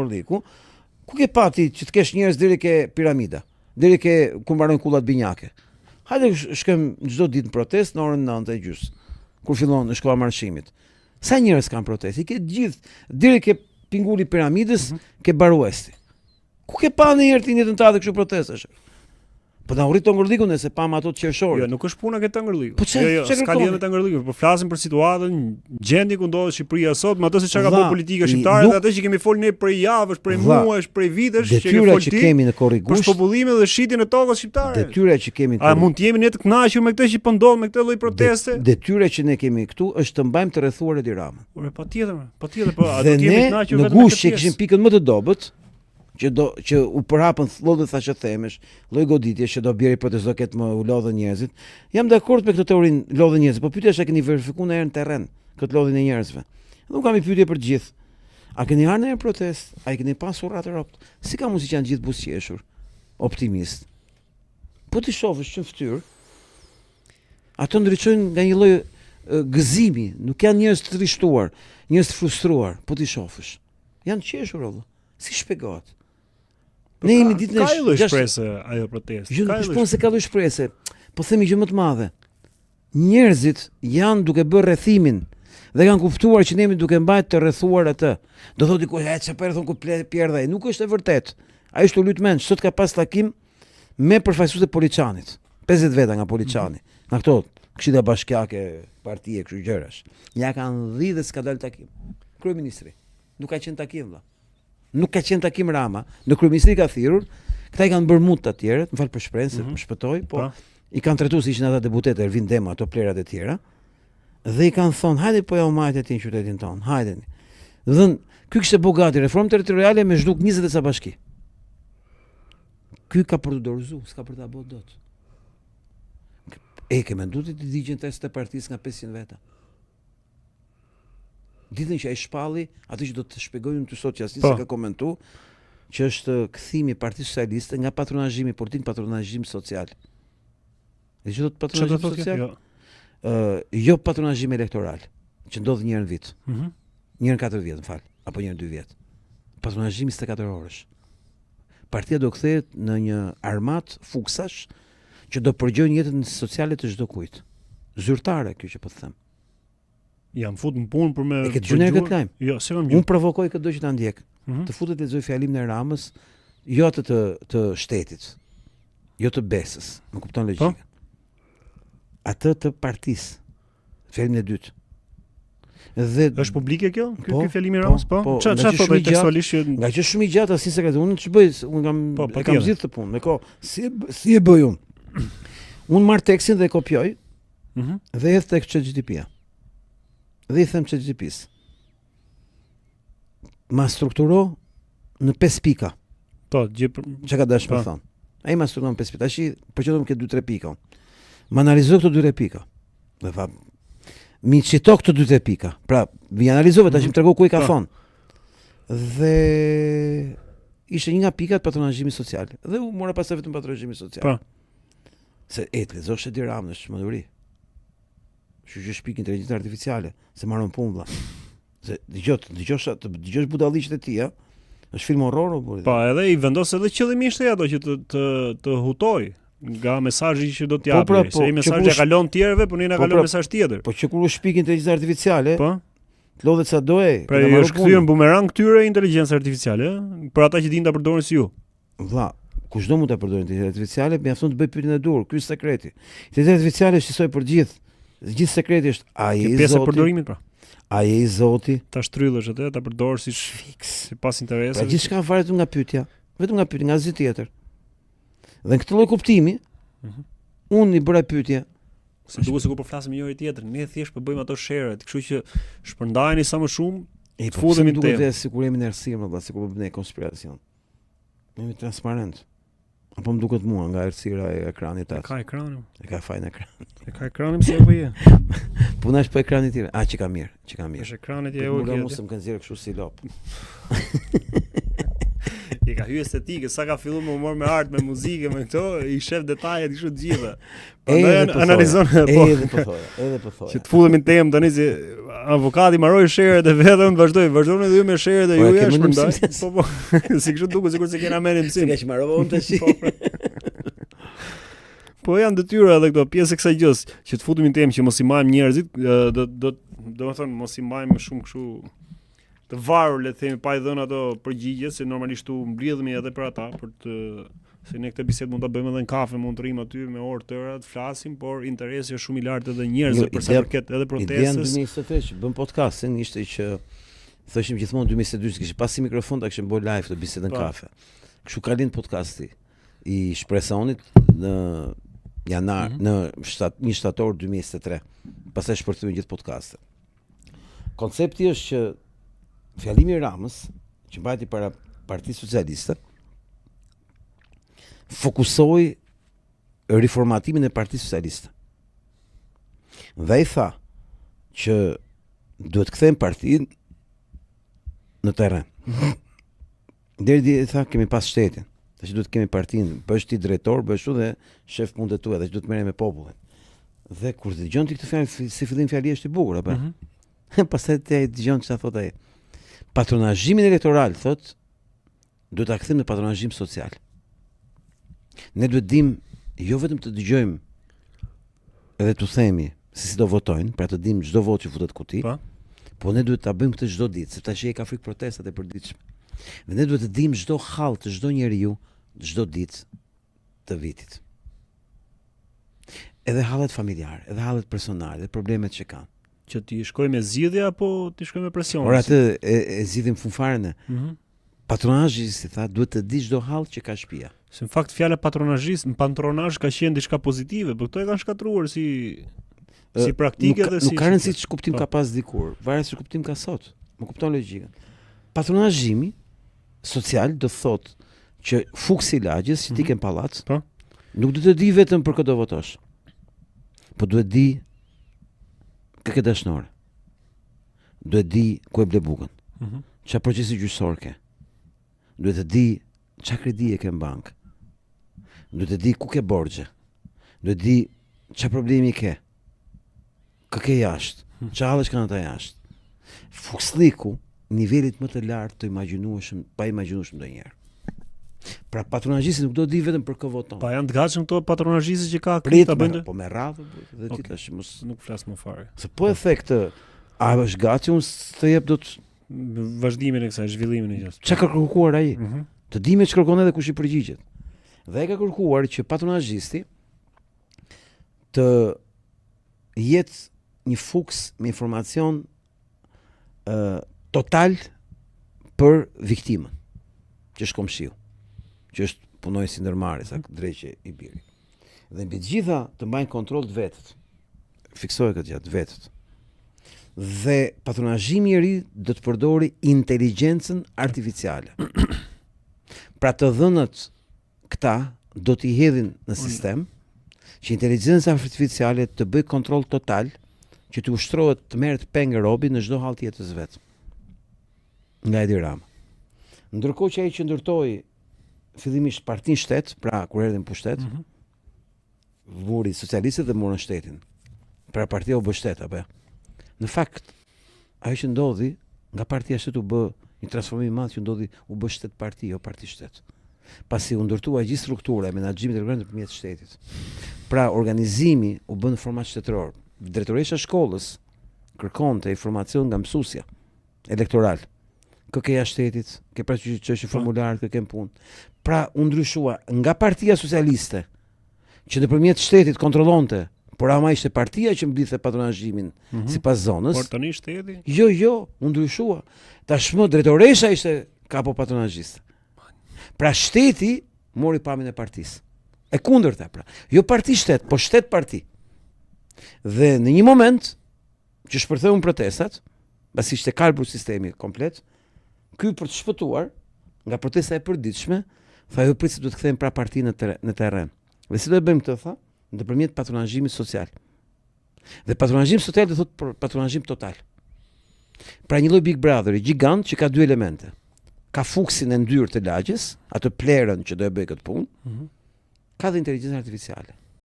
Orliku, ku ke pati që të kesh njerëz deri ke piramida, deri ke ku mbarojnë kullat binjake. Hajde shkojmë çdo ditë në protestë në orën 9:30, kur fillon në shkolla marshimit. Sa njerëz kanë protestë? I ke gjithë deri ke pingulli piramidës, ke baruesti. Ku ke pa ndonjëherë ti në jetën tënde kështu protestash? Po na urrit Tongërlliku nëse pam ato të qershorit. Jo, nuk është puna këtë Tongërlliku. Po s'ka lidhje me Tongërllikun, po flasim për situatën, gjendjen ku ndodhet Shqipëria sot, me ato se çka ka bërë politika shqiptare dhe ato që kemi folur ne për javësh, për muajsh, për vitesh që kemi folur që kemi në korrigush. Për popullimin dhe shitjen e tokës shqiptare. Detyra që kemi. A mund të jemi ne të kënaqur me këtë që po ndodh me këtë lloj proteste? Detyra që ne kemi këtu është të mbajmë të rrethuar e Tiranën. Patjetër, po a do të jemi të kënaqur vetëm me këtë? Në gush që kishin pikën më të dobët, që u përhapën lloj thashë themesh, lloj goditje që do bjeri protesto ketë më u lodhën njerëzit. Jam dakord me këtë teorinë lodhën njerëzit, po pyetja është a keni verifikuar në herën terren këtë lodhjen e njerëzve. Dhe un kam një pyetje për të gjithë. A keni ardhur në një protest? A keni pasur ratë ropt? Si ka mundësi që janë gjithë buzëqeshur, optimist? Po ti shohësh që në fytyrë ato ndriçojnë nga një lloj gëzimi, nuk janë njerëz të trishtuar, njerëz të frustruar, po ti shohësh. Janë qeshur valla. Si shpjegohet? Ne jemi ditën e ka lloj shpresë ajo protestë. Jo, nuk është se ka lloj shpresë, po themi gjë më të madhe. Njerëzit janë duke bërë rrethimin dhe kanë kuptuar që ne jemi duke mbajtur të rrethuar atë. Do thotë diku, çfarë thon ku Pierdhaj, nuk është e vërtet. Ai është u lut mend, sot ka pas takim me përfaqësuesit e Poliçanit. 50 veta nga Poliçani. Nga këto këshilla bashkiake, partie, kështu gjërash. Ja kanë dhënë dhe s'ka dalë takim. Kryeministri. Nuk ka qenë takim valla. Nuk ka qenë takim Rama, në kryeministri ka thirrur, këta i kanë bërë mut të tjerët, më fal për shprehjen se më shpëtoi, po i kanë trajtuar si ishin ata deputetë Ervin Dema, ato plerat e tjera, dhe i kanë thonë, hajde po ja u majtë ti në qytetin tonë, hajdeni. Dhe ky kishte bogati reformë territoriale me zhduk 20 e sa bashki. Ky ka për të dorëzuar, s'ka për ta bërë dot. Ke menduar ti të digjen testet e partisë nga 500 veta? Ditën që ai shpalli, atë që do të shpjegojmë ty sot që asnjë s'e ka komentuar, që është kthimi i Partisë Socialiste nga patronazhimi politik në patronazhim social. E që do të patronazhim social? Jo patronazhim elektoral, që ndodh një herë në vit. Një herë në 4 vjet, m'fal, apo një herë në 2 vjet. Patronazhim 24 orësh. Partia do kthehet në një armat fuksash që do përgjojnë jetën sociale të çdo kujt. Zyrtare kjo që po të them. Jam fut në punë për me. E ke dëgjuar këtë lajm? Jo, se kam. Unë provokoj këtë që ta ndjek. Të futet lexoj fjalimin e Ramës, jo atë të shtetit, jo të besës, më kupton logjikën. Atë të partisë. Fjalimin e dytë. Dhe është publike kjo? Ky fjalimi i Ramës, po? Çfarë thotë tekstualisht që nga që shumë i gjatë as si sekretar, unë ç'bëj, unë kam zgjidhur të punë, me kohë. Si e bëj unë? Unë marr tekstin dhe e kopjoj. Dhe hedh tek ChatGPT-ja. Dhe i them ChatGPT-s. Ma strukturo në 5 pika. Po, çka ka dashur të thonë. Ai ma strukturon 5 pika. Tash përqendrohem ke 2-3 pika. Ma analizoj këto 2-3 pika. Dhe tha, mi cito këto 2-3 pika. Pra, vi analizova tash më tregu ku i ka thonë. Dhe ishte një nga pikat patronazhimi social. Dhe u mora pastaj vetëm patronazhimi social. Po. Se lezosh e Tiranën është çmenduri. Që shpik inteligjencë artificiale, se marron punë vlla. Se dëgjosh budalliqet e tij, është film horror apo? Po, edhe i vendos edhe qëllimisht ato që të hutoj nga mesazhi që do t'japë. Se ai mesazhi e kalon tjerëve, po ne na kalon mesazh tjetër. Po që kur u shpik inteligjencë artificiale, po lodhet sa do e. Pra është kthyer bumerang këtyre inteligjencë artificiale, për ata që dinë ta përdorin si ju. Vlla, kushdo mund ta përdorë inteligjencë artificiale, mjafton të bëj pyetjen e dur, ky është sekreti. Inteligjencja artificiale shqetësoj për gjithë. Gjithë sekreti është ai i Zotit. Pjesë e përdorimit pra. Ai i Zotit. Ta shtryllesh atë, ta përdor sipas interesave. Pra gjithçka varet nga pyetja, vetëm nga pyetja, nga asgjë tjetër. Dhe në këtë lloj kuptimi, unë i bëra pyetje. Se duket sikur po flasim njëri tjetrin, ne thjesht po bëjmë ato share-et, kështu që shpërndajeni sa më shumë. Futemi në temë. Sikur jemi në errësirë, valla, sikur po bëjmë konspiracion. Jemi transparent. Apo më duket mua nga errësira e ekranit tash. Ka ekranin. E ka fajin ekran. E ka ekranin si apo je? Puna është po ekrani tjetër. Që ka mirë, Është ekrani tjetër. Unë mos më kanë nxjerrë kështu si lop. I ka hyrë estetikë, sa ka filluar me humor, me art, me muzikë, me këto, i shef detajet kështu të gjitha. Prandaj analizon edhe po thoya. Që të futemi në temë tani se avokati mbaroi sherët e vetëm, vazhdoni edhe ju me sherët e juaja shpërndaj. Po, si kështu duket sikur se kena merrë mësim. Ka çmarrova unë tash. Po janë detyra edhe këto pjesë e kësaj gjës, që të futemi në temë që mos i majmë njerëzit, domethënë mos i majmë shumë kështu të varur, le të themi, pa i dhënë ato përgjigje, se normalisht tu mblidhemi edhe për ata, për të se ne këtë bisedë mund ta bëjmë edhe në kafe, mund të rrim aty me orë tëra të flasim, por interesi është shumë i lartë edhe njerëzve për sa përket edhe protestës. Ideja në 2023 që bëm podcastin ishte që thoshim gjithmonë 2022 që kishim pasi mikrofon ta kishim bërë live të bisedën në kafe. Kështu ka lind podcasti i Shpresonit në janar, në 1 shtator 2023. Pastaj shpërthyen gjithë podcastet. Koncepti është që fjalimi i Ramës, që mbajti para Partisë Socialiste, fokusoi riformatimin e Partisë Socialiste. Dhe i tha që duhet të kthejmë partinë në terren. Deri i tha kemi pas shtetin, tash duhet kemi partinë, bësh ti drejtor, bësh u dhe shef punët tua, tash duhet merrem me popullin. Dhe kur dëgjon ti këtë fjalë si fillim fjali është i bukur apo? Pastaj ti dëgjon çfarë thot ai. Patronazhimin elektoral thot duhet ta kthejmë në patronazhim social. Ne duhet dim jo vetëm të dëgjojmë edhe të themi se si do votojnë, pra të dim çdo votë që futet kuti, po ne duhet ta bëjmë këtë çdo ditë, sepse tash e ka frikë protestat e përditshme. Dhe ne duhet të dim çdo hall të çdo njeriu çdo ditë të vitit. Edhe hallet familjare, edhe hallet personale, edhe problemet që kanë. Që ti shkoj me zgjidhje apo ti shkoj me presion? Por atë e zgjidhim funfaren e. Patronazhi, si tha, duhet të di çdo hall që ka shtëpia. Se në fakt fjala patronazhist, në patronazh ka qenë diçka pozitive, por këto e kanë shkatruar si praktike dhe si. Nuk ka rëndësi ç'është kuptim ka pas dikur, varet se kuptim ka sot. Më kupton logjikën. Patronazhimi social do thotë që fuksi i lagjes që ti ke në pallac, nuk do të di vetëm për këtë do votosh. Po duhet di kë ke dashnore. Duhet di ku e ble bukën. Çfarë procesi gjyqësor ke. Duhet të di çfarë kredi e ke në bankë. Duhet të di ku ke borxhe. Duhet të di çfarë problemi ke. Kë ke jashtë. Çfarë hallesh kanë ata jashtë. Fuksliku nivelit më të lartë të imagjinueshëm, pa imagjinueshëm ndonjëherë. Pra patronazhisti nuk do di vetëm për kë voton. Pa janë të gatshëm këto patronazhistë që ka ta bëjnë. Po me radhë dhe ti tash mos nuk flas më fare. Se po e the këtë, a është gati unë të jep dot vazhdimin e kësaj, zhvillimin e gjës. Çka ka kërkuar ai? Të dimë ç'kërkon edhe kush i përgjigjet. Dhe ai ka kërkuar që patronazhisti të jetë një fuks me informacion total për viktimën, që është komshiu, që është punojës si ndërmarrës, drejqe i biri. Dhe mbi të gjitha të mbajnë kontroll të vetët. Fiksohet këtë gjatë vetët. Dhe patronazhimi i ri do të përdori inteligjencën artificiale. Pra të dhënat këta do t'i hedhin në sistem që inteligjenca artificiale të bëj kontroll total, që të ushtrohet të merret pengë robi në çdo hall të jetës vet. Nga Edi Rama. Ndërkohë që ai që ndërtoi fillimisht partinë shtet, pra kur erdhi në pushtet, vuri socialistët dhe morën shtetin. Pra partia u bë shtet apo. Në fakt, ajo që ndodhi nga partia shtet u bë një transformim i madh që ndodhi u bë shtet parti, jo parti shtet. Pasi u ndërtua gjithë struktura e menaxhimit të rëndë nëpërmjet shtetit. Pra organizimi u bë në format shtetëror. Drejtoresha e shkollës kërkonte informacion nga mësuesja elektoral. Kë ke jashtë shtetit, ke pra çështje formular, kë ke punë. Pra u ndryshua nga Partia Socialiste, që nëpërmjet shtetit kontrollonte, por ama ishte partia që mblidhte patronazhimin sipas zonës. Por tani shteti? Jo, u ndryshua. Tashmë drejtoresha ishte kapo patronazhiste. Pra shteti mori pamjen e partisë. E kundërta pra. Jo parti shtet, po shtet parti. Dhe në një moment që shpërtheun protestat, pasi ishte kalbur sistemi komplet, ky për të shpëtuar nga protesta e përditshme, tha ju prit se duhet të kthejmë pra partinë në terren. Dhe si do të bëjmë këtë, tha, nëpërmjet patronazhimit social. Dhe patronazhim social do thotë patronazhim total. Pra një lloj Big Brother i gjigant që ka dy elemente. Ka fuksin e ndyrë të lagjes, atë plerën që do e bëj këtë punë, ka dhe inteligjencën artificiale.